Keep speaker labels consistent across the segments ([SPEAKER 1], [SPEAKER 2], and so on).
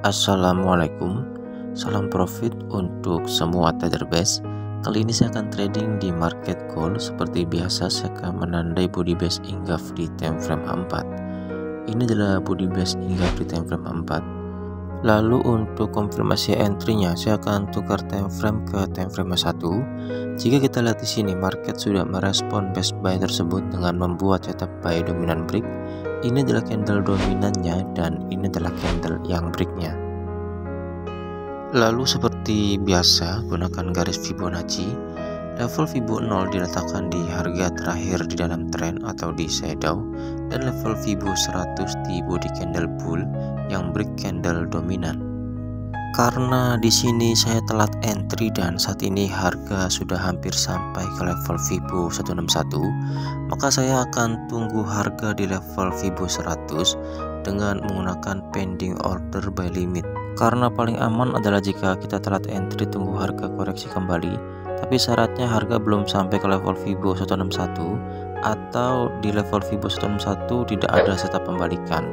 [SPEAKER 1] Assalamualaikum, salam profit untuk semua trader base. Kali ini saya akan trading di market call. Seperti biasa saya akan menandai body base Ingaf di time frame 4. Ini adalah body base Ingaf di time frame 4. Lalu untuk konfirmasi entry-nya saya akan tukar time frame ke time frame 1. Jika kita lihat di sini market sudah merespon best buy tersebut dengan membuat setup buy dominan break. Ini adalah candle dominannya dan ini adalah candle yang breaknya. Lalu seperti biasa gunakan garis Fibonacci. Level Fibo 0 diletakkan di harga terakhir di dalam trend atau di shadow, dan level Fibo 100 di body candle bull yang break candle dominan. Karena di sini saya telat entry dan saat ini harga sudah hampir sampai ke level Fibo 161, maka saya akan tunggu harga di level Fibo 100 dengan menggunakan pending order by limit. Karena paling aman adalah jika kita telat entry tunggu harga koreksi kembali, tapi syaratnya harga belum sampai ke level Fibo 161 atau di level Fibo 161 tidak ada setup pembalikan.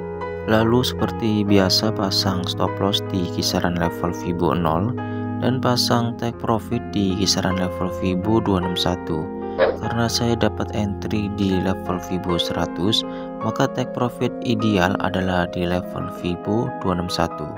[SPEAKER 1] Lalu seperti biasa pasang stop loss di kisaran level Fibo 0 dan pasang take profit di kisaran level Fibo 261. Karena saya dapat entry di level Fibo 100, maka take profit ideal adalah di level Fibo 261.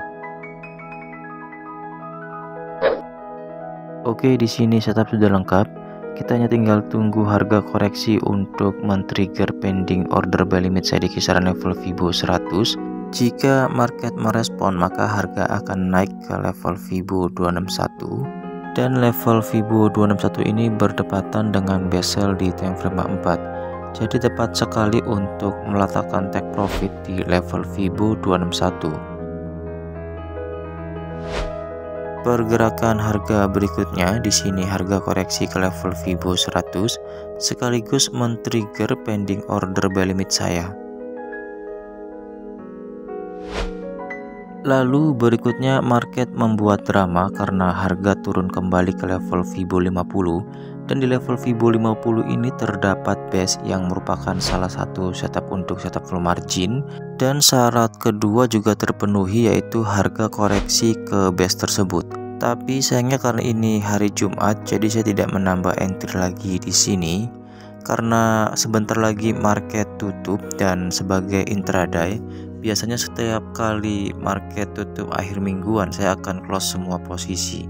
[SPEAKER 1] Oke, di sini setup sudah lengkap. Kita hanya tinggal tunggu harga koreksi untuk men-trigger pending order by limit saya di kisaran level Fibo 100. Jika market merespon, maka harga akan naik ke level Fibo 261. Dan level Fibo 261 ini berdepatan dengan bezel di time frame 4. Jadi tepat sekali untuk meletakkan take profit di level Fibo 261. Pergerakan harga berikutnya di sini harga koreksi ke level Fibo 100 sekaligus men-trigger pending order by limit saya. Lalu berikutnya market membuat drama karena harga turun kembali ke level Fibo 50 dan di level Fibo 50 ini terdapat base yang merupakan salah satu setup untuk setup full margin, dan syarat kedua juga terpenuhi yaitu harga koreksi ke base tersebut. Tapi sayangnya karena ini hari Jumat jadi saya tidak menambah entry lagi di sini karena sebentar lagi market tutup dan sebagai intraday biasanya setiap kali market tutup akhir mingguan saya akan close semua posisi.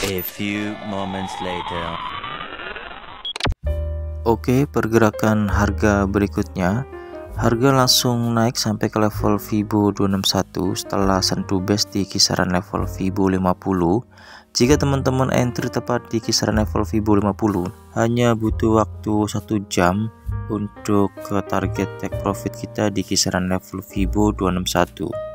[SPEAKER 2] A few moments later.
[SPEAKER 1] Oke, pergerakan harga berikutnya. Harga langsung naik sampai ke level Fibo 261 setelah sentuh base di kisaran level Fibo 50. Jika teman-teman entry tepat di kisaran level Fibo 50, hanya butuh waktu 1 jam untuk ke target take profit kita di kisaran level Fibo 261.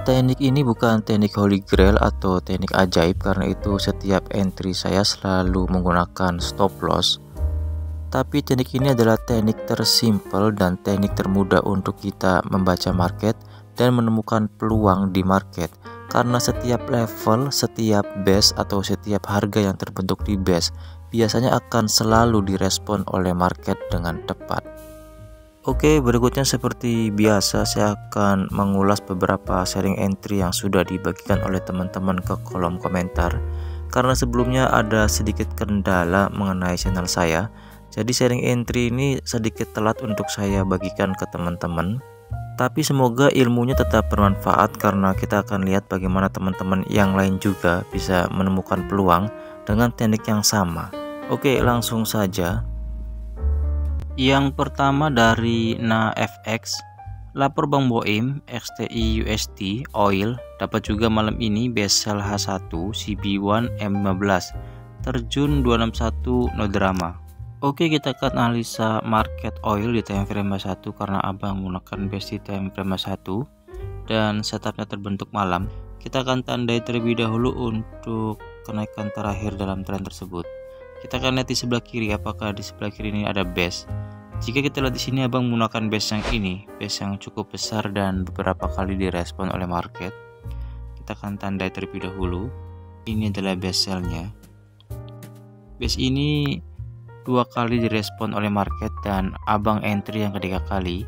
[SPEAKER 1] Teknik ini bukan teknik holy grail atau teknik ajaib, karena itu setiap entry saya selalu menggunakan stop loss. Tapi teknik ini adalah teknik tersimpel dan teknik termudah untuk kita membaca market dan menemukan peluang di market. Karena setiap level, setiap base atau setiap harga yang terbentuk di base biasanya akan selalu direspon oleh market dengan tepat. Oke, berikutnya seperti biasa saya akan mengulas beberapa sharing entry yang sudah dibagikan oleh teman-teman ke kolom komentar. Karena sebelumnya ada sedikit kendala mengenai channel saya, jadi sharing entry ini sedikit telat untuk saya bagikan ke teman-teman. Tapi semoga ilmunya tetap bermanfaat karena kita akan lihat bagaimana teman-teman yang lain juga bisa menemukan peluang dengan teknik yang sama. Oke, langsung saja. Yang pertama dari NAFX, lapor Bang Boim, XTI USD, oil, dapat juga malam ini bezel H1, CB1, M15, terjun 261, no drama. Oke, kita akan analisa market oil di time frame 1 karena abang menggunakan base di time frame 1 dan setupnya terbentuk malam. Kita akan tandai terlebih dahulu untuk kenaikan terakhir dalam tren tersebut. Kita akan lihat di sebelah kiri apakah di sebelah kiri ini ada base. Jika kita lihat di sini abang menggunakan base yang ini, base yang cukup besar dan beberapa kali direspon oleh market. Kita akan tandai terlebih dahulu. Ini adalah bezelnya. Base ini 2 kali direspon oleh market dan abang entry yang ketiga kali.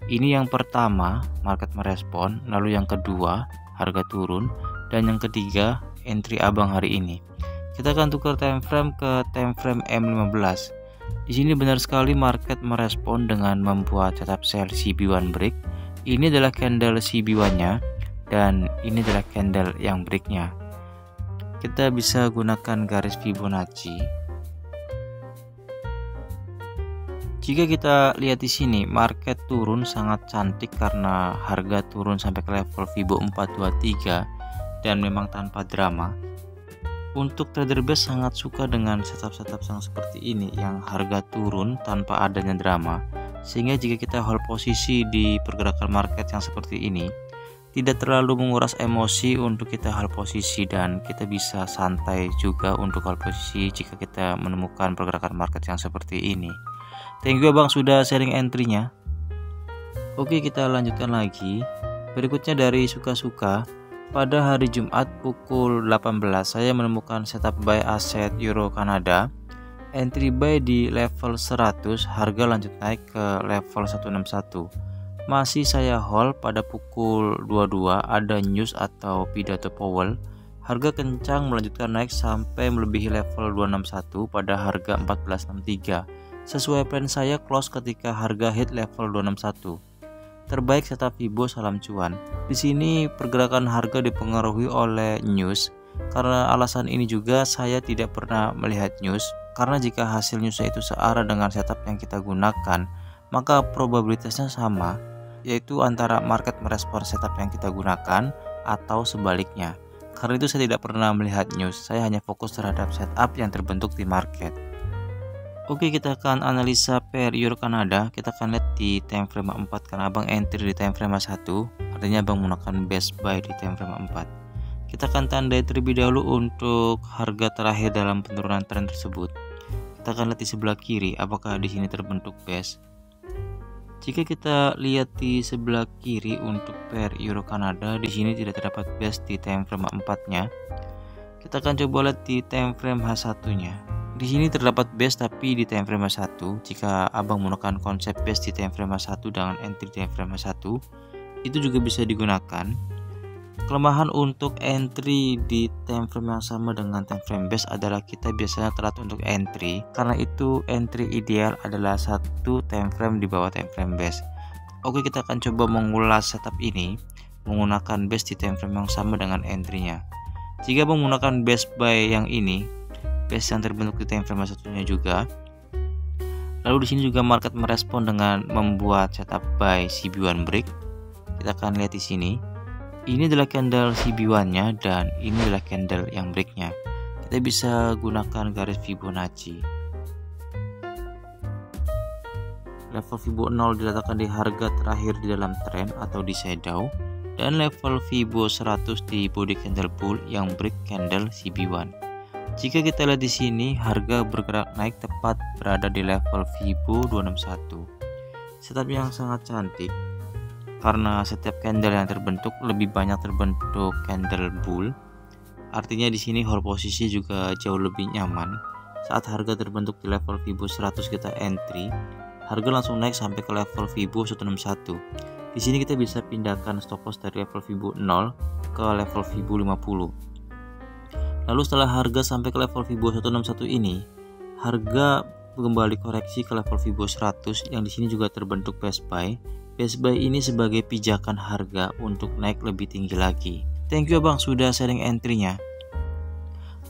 [SPEAKER 1] Ini yang pertama, market merespon, lalu yang kedua, harga turun, dan yang ketiga, entry abang hari ini. Kita akan tukar time frame ke time frame M15. Di sini benar sekali market merespon dengan membuat setup sell CB1 break. Ini adalah candle CB1-nya dan ini adalah candle yang breaknya. Kita bisa gunakan garis Fibonacci. Jika kita lihat di sini, market turun sangat cantik karena harga turun sampai ke level Fibo 423 dan memang tanpa drama. Untuk trader base sangat suka dengan setup-setup yang seperti ini yang harga turun tanpa adanya drama. Sehingga jika kita hold posisi di pergerakan market yang seperti ini, tidak terlalu menguras emosi untuk kita hold posisi dan kita bisa santai juga untuk hold posisi jika kita menemukan pergerakan market yang seperti ini. Thank you abang sudah sharing entry-nya. Oke, kita lanjutkan lagi. Berikutnya dari suka-suka. Pada hari Jumat pukul 18 saya menemukan setup buy aset Euro Kanada. Entry buy di level 100, harga lanjut naik ke level 161. Masih saya hold pada pukul 22 ada news atau pidato Powell. Harga kencang melanjutkan naik sampai melebihi level 261 pada harga 1463. Sesuai plan saya close ketika harga hit level 261. Terbaik setup Fibo salam cuan. Di sini pergerakan harga dipengaruhi oleh news. Karena alasan ini juga saya tidak pernah melihat news. Karena jika hasil newsnya itu searah dengan setup yang kita gunakan, maka probabilitasnya sama, yaitu antara market merespon setup yang kita gunakan atau sebaliknya. Karena itu saya tidak pernah melihat news. Saya hanya fokus terhadap setup yang terbentuk di market. Oke, kita akan analisa pair Euro Kanada. Kita akan lihat di time frame 4 karena abang entry di time frame 1, artinya abang menggunakan best buy di time frame 4. Kita akan tandai terlebih dahulu untuk harga terakhir dalam penurunan tren tersebut. Kita akan lihat di sebelah kiri apakah di sini terbentuk base. Jika kita lihat di sebelah kiri untuk pair Euro Kanada, di sini tidak terdapat base di time frame 4-nya. Kita akan coba lihat di time frame H1-nya. Di sini terdapat base tapi di time frame 1. Jika abang menggunakan konsep base di time frame 1 dengan entry di time frame 1, itu juga bisa digunakan. Kelemahan untuk entry di time frame yang sama dengan time frame base adalah kita biasanya telat untuk entry. Karena itu entry ideal adalah satu time frame di bawah time frame base. Oke, kita akan coba mengulas setup ini menggunakan base di time frame yang sama dengan entry-nya. Jika abang menggunakan base buy yang ini, base yang terbentuk di time frame satunya juga. Lalu di sini juga market merespon dengan membuat setup buy CB1 break. Kita akan lihat di sini. Ini adalah candle CB1-nya dan ini adalah candle yang breaknya. Kita bisa gunakan garis Fibonacci. Level Fibo 0 diletakkan di harga terakhir di dalam tren atau di shadow, dan level Fibo 100 di body candle bull yang break candle CB1. Jika kita lihat di sini, harga bergerak naik tepat berada di level Fibo 261. Setup yang sangat cantik karena setiap candle yang terbentuk lebih banyak terbentuk candle bull. Artinya di sini hold posisi juga jauh lebih nyaman. Saat harga terbentuk di level Fibo 100 kita entry, harga langsung naik sampai ke level Fibo 161. Di sini kita bisa pindahkan stop loss dari level Fibo 0 ke level Fibo 50. Lalu setelah harga sampai ke level Fibo 161 ini, harga kembali koreksi ke level Fibo 100 yang di sini juga terbentuk best buy. Best buy ini sebagai pijakan harga untuk naik lebih tinggi lagi. Thank you abang sudah sharing entry-nya.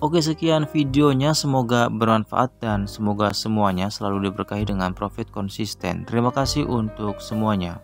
[SPEAKER 1] Oke, sekian videonya, semoga bermanfaat dan semoga semuanya selalu diberkahi dengan profit konsisten. Terima kasih untuk semuanya.